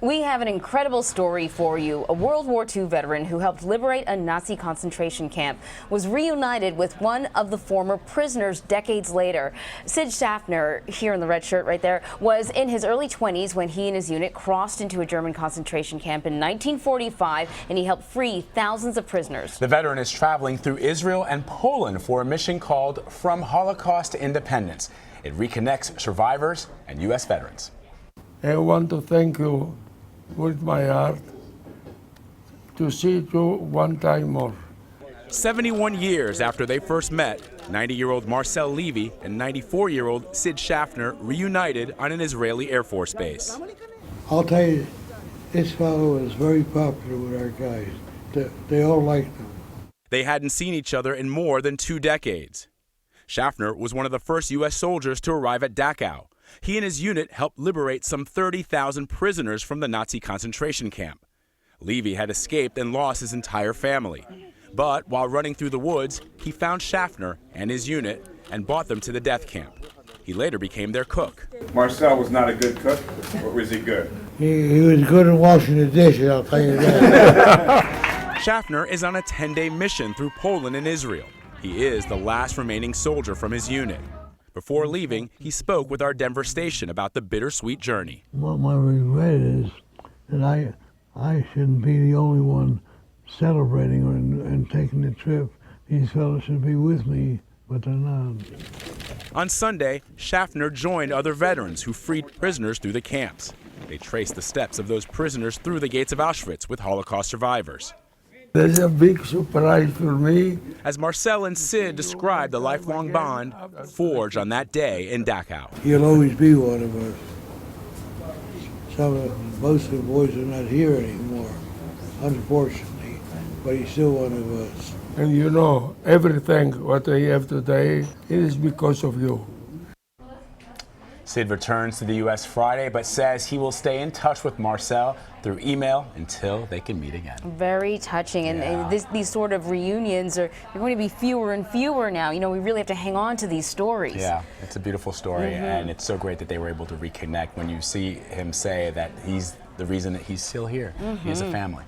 We have an incredible story for you. A World War II veteran who helped liberate a Nazi concentration camp was reunited with one of the former prisoners decades later. Sid Shafner, here in the red shirt right there, was in his early 20s when he and his unit crossed into a German concentration camp in 1945, and he helped free thousands of prisoners. The veteran is traveling through Israel and Poland for a mission called From Holocaust to Independence. It reconnects survivors and U.S. veterans. I want to thank you with my heart to see you one time more. 71 years after they first met, 90-year-old Marcel Levy and 94-year-old Sid Shafner reunited on an Israeli Air Force base. I'll tell you, this fellow is very popular with our guys. They all liked him. They hadn't seen each other in more than 2 decades. Shafner was one of the first U.S. soldiers to arrive at Dachau. He and his unit helped liberate some 30,000 prisoners from the Nazi concentration camp. Levy had escaped and lost his entire family. But while running through the woods, he found Shafner and his unit and brought them to the death camp. He later became their cook. Marcel was not a good cook, or was he good? He was good at washing the dishes, I'll tell you that. Shafner is on a 10-day mission through Poland and Israel. He is the last remaining soldier from his unit. Before leaving, he spoke with our Denver station about the bittersweet journey. What my regret is that I shouldn't be the only one celebrating and taking the trip. These fellows should be with me, but they're not. On Sunday, Shafner joined other veterans who freed prisoners through the camps. They traced the steps of those prisoners through the gates of Auschwitz with Holocaust survivors. There's a big surprise for me. As Marcel and Sid described the lifelong bond forged on that day in Dachau. He'll always be one of us. Most of the boys are not here anymore, unfortunately, but he's still one of us. And you know, everything what I have today, it is because of you. Sid returns to the U.S. Friday, but says he will stay in touch with Marcel through email until they can meet again. Very touching, and these sort of reunions are going to be fewer and fewer now. You know, we really have to hang on to these stories. Yeah, it's a beautiful story, and it's so great that they were able to reconnect when you see him say that he's the reason that he's still here. He has a family.